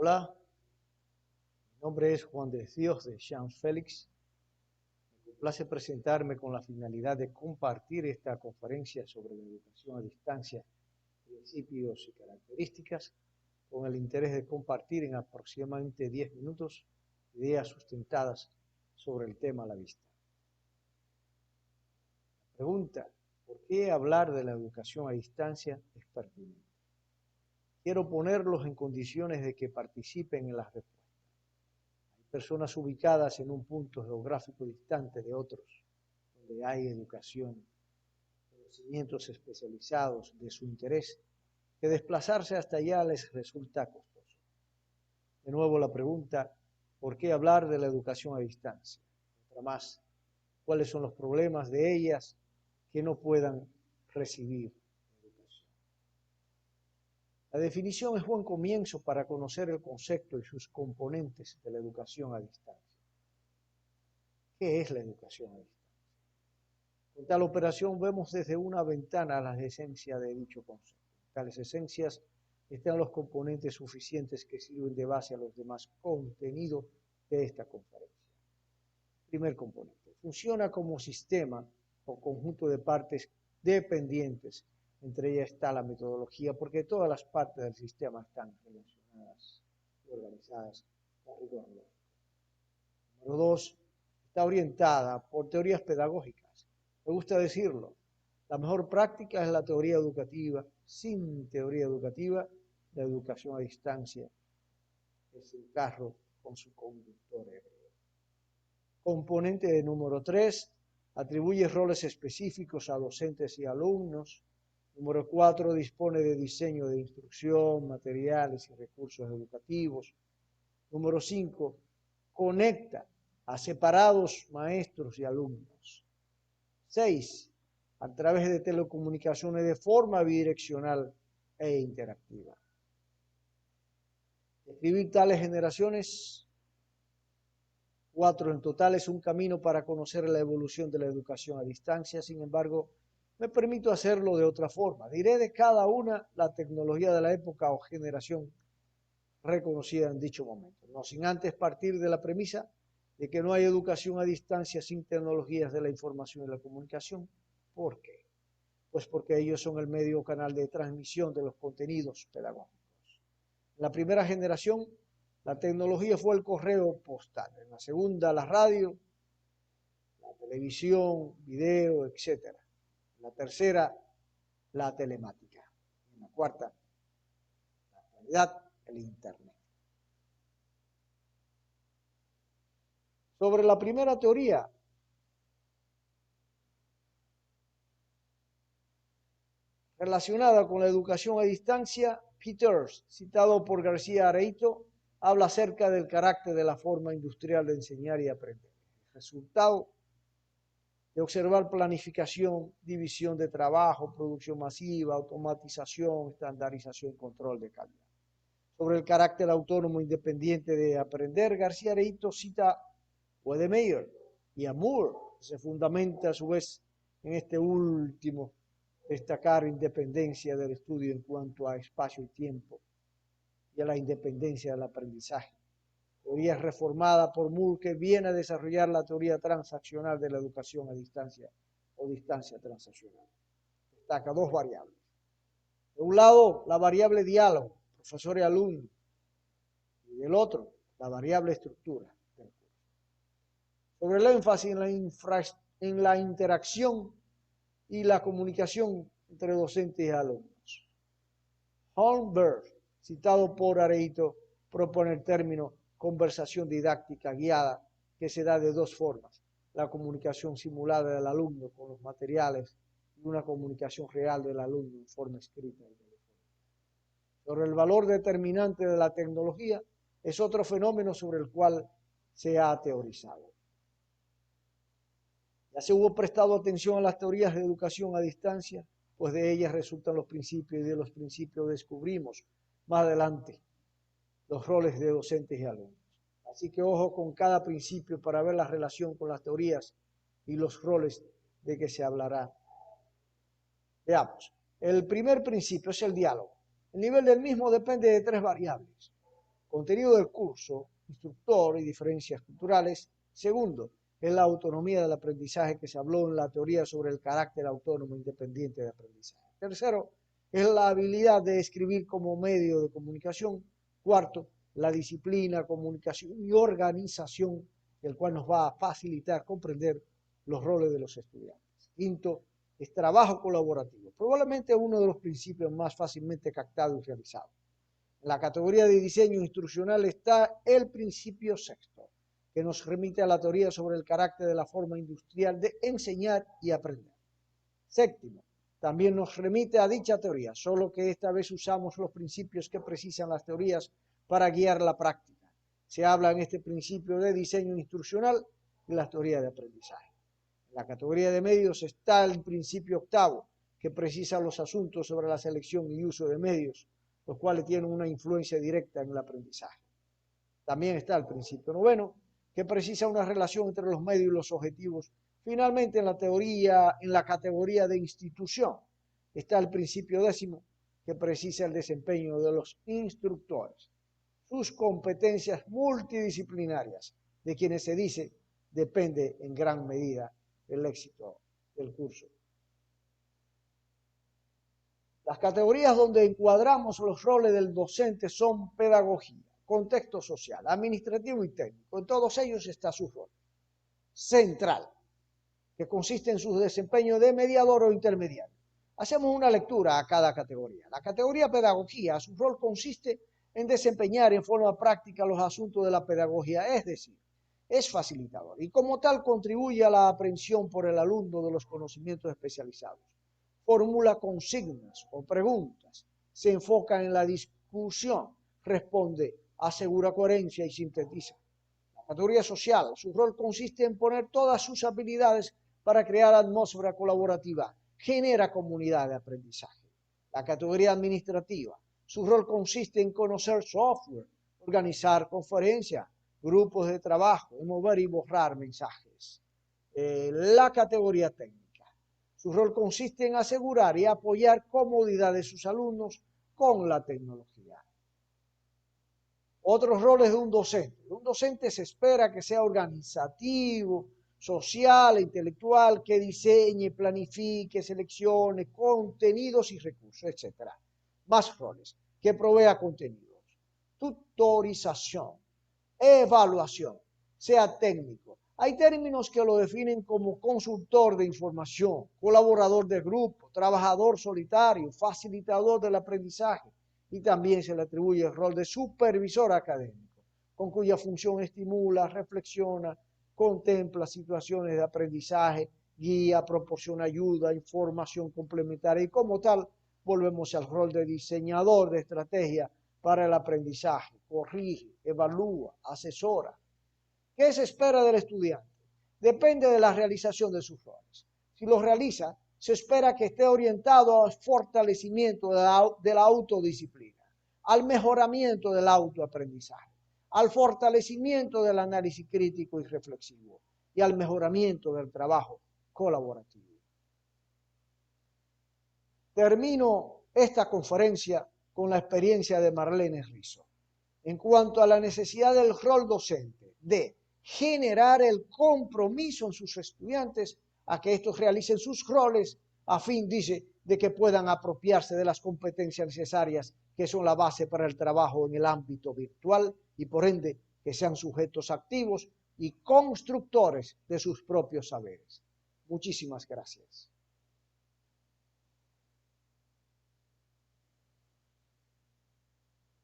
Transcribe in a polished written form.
Hola, mi nombre es Juan de Dios de Jean Félix. Me complace presentarme con la finalidad de compartir esta conferencia sobre la educación a distancia, principios y características, con el interés de compartir en aproximadamente 10 minutos ideas sustentadas sobre el tema a la vista. La pregunta, ¿por qué hablar de la educación a distancia es pertinente? Quiero ponerlos en condiciones de que participen en las respuestas. Hay personas ubicadas en un punto geográfico distante de otros, donde hay educación, conocimientos especializados de su interés, que desplazarse hasta allá les resulta costoso. De nuevo la pregunta, ¿por qué hablar de la educación a distancia? Otra más, ¿cuáles son los problemas de ellas que no puedan recibir educación? La definición es buen comienzo para conocer el concepto y sus componentes de la educación a distancia. ¿Qué es la educación a distancia? En tal operación vemos desde una ventana las esencias de dicho concepto. En tales esencias están los componentes suficientes que sirven de base a los demás contenidos de esta conferencia. Primer componente. Funciona como sistema o conjunto de partes dependientes. Entre ellas está la metodología, porque todas las partes del sistema están relacionadas y organizadas por rigor lógico. Número 2. Está orientada por teorías pedagógicas. Me gusta decirlo. La mejor práctica es la teoría educativa. Sin teoría educativa, la educación a distancia es el carro con su conductor ebrio. Componente número 3. Atribuye roles específicos a docentes y alumnos. Número 4. Dispone de diseño de instrucción, materiales y recursos educativos. Número 5. Conecta a separados maestros y alumnos. 6. A través de telecomunicaciones de forma bidireccional e interactiva. Describir tales generaciones, 4 en total, es un camino para conocer la evolución de la educación a distancia. Sin embargo, me permito hacerlo de otra forma. Diré de cada una la tecnología de la época o generación reconocida en dicho momento, no sin antes partir de la premisa de que no hay educación a distancia sin tecnologías de la información y la comunicación. ¿Por qué? Pues porque ellos son el medio o canal de transmisión de los contenidos pedagógicos. En la primera generación, la tecnología fue el correo postal. En la segunda, la radio, la televisión, video, etc. En la tercera, la telemática. En la cuarta, la actualidad, el Internet. Sobre la primera teoría, relacionada con la educación a distancia, Peters, citado por García Areito, habla acerca del carácter de la forma industrial de enseñar y aprender. El resultado de observar planificación, división de trabajo, producción masiva, automatización, estandarización y control de calidad. Sobre el carácter autónomo independiente de aprender, García Areito cita a Wedemeyer y a Moore, que se fundamenta a su vez en este último, destacar independencia del estudio en cuanto a espacio y tiempo y a la independencia del aprendizaje. Teoría reformada por Moore, que viene a desarrollar la teoría transaccional de la educación a distancia o distancia transaccional. Destaca dos variables. De un lado, la variable diálogo, profesor y alumno, y del otro, la variable estructura del curso. Sobre el énfasis en la interacción y la comunicación entre docentes y alumnos. Holmberg, citado por Areito, propone el término conversación didáctica guiada, que se da de dos formas: la comunicación simulada del alumno con los materiales y una comunicación real del alumno en forma escrita. Sobre el valor determinante de la tecnología, es otro fenómeno sobre el cual se ha teorizado. Ya se hubo prestado atención a las teorías de educación a distancia, pues de ellas resultan los principios y de los principios descubrimos más adelante los roles de docentes y alumnos. Así que ojo con cada principio para ver la relación con las teorías y los roles de que se hablará. Veamos, el primer principio es el diálogo. El nivel del mismo depende de tres variables: contenido del curso, instructor y diferencias culturales. Segundo, es la autonomía del aprendizaje que se habló en la teoría sobre el carácter autónomo independiente de aprendizaje. Tercero, es la habilidad de escribir como medio de comunicación. Cuarto, la disciplina, comunicación y organización, el cual nos va a facilitar comprender los roles de los estudiantes. Quinto, es trabajo colaborativo, probablemente uno de los principios más fácilmente captados y realizados. En la categoría de diseño instruccional está el principio sexto, que nos remite a la teoría sobre el carácter de la forma industrial de enseñar y aprender. Séptimo, también nos remite a dicha teoría, solo que esta vez usamos los principios que precisan las teorías para guiar la práctica. Se habla en este principio de diseño instruccional y la teoría de aprendizaje. En la categoría de medios está el principio octavo, que precisa los asuntos sobre la selección y uso de medios, los cuales tienen una influencia directa en el aprendizaje. También está el principio noveno, que precisa una relación entre los medios y los objetivos. Finalmente, en la categoría de institución, está el principio décimo, que precisa el desempeño de los instructores, sus competencias multidisciplinarias, de quienes se dice depende en gran medida el éxito del curso. Las categorías donde encuadramos los roles del docente son pedagogía, contexto social, administrativo y técnico. En todos ellos está su rol central, que consiste en su desempeño de mediador o intermediario. Hacemos una lectura a cada categoría. La categoría pedagogía, su rol consiste en desempeñar en forma práctica los asuntos de la pedagogía, es decir, es facilitador y como tal contribuye a la aprehensión por el alumno de los conocimientos especializados. Formula consignas o preguntas, se enfoca en la discusión, responde, asegura coherencia y sintetiza. La categoría social, su rol consiste en poner todas sus habilidades para crear atmósfera colaborativa, genera comunidad de aprendizaje. La categoría administrativa, su rol consiste en conocer software, organizar conferencias, grupos de trabajo, mover y borrar mensajes. La categoría técnica, su rol consiste en asegurar y apoyar comodidad de sus alumnos con la tecnología. Otros roles de un docente. Un docente se espera que sea organizativo, social, intelectual, que diseñe, planifique, seleccione contenidos y recursos, etc. Más roles, que provea contenidos. Tutorización, evaluación, sea técnico. Hay términos que lo definen como consultor de información, colaborador de grupo, trabajador solitario, facilitador del aprendizaje, y también se le atribuye el rol de supervisor académico, con cuya función estimula, reflexiona, contempla situaciones de aprendizaje, guía, proporciona ayuda, información complementaria y como tal volvemos al rol de diseñador de estrategia para el aprendizaje, corrige, evalúa, asesora. ¿Qué se espera del estudiante? Depende de la realización de sus roles. Si los realiza, se espera que esté orientado al fortalecimiento de la autodisciplina, al mejoramiento del autoaprendizaje, al fortalecimiento del análisis crítico y reflexivo y al mejoramiento del trabajo colaborativo. Termino esta conferencia con la experiencia de Marlene Rizzo en cuanto a la necesidad del rol docente de generar el compromiso en sus estudiantes a que estos realicen sus roles a fin, dice, de que puedan apropiarse de las competencias necesarias que son la base para el trabajo en el ámbito virtual y por ende que sean sujetos activos y constructores de sus propios saberes. Muchísimas gracias.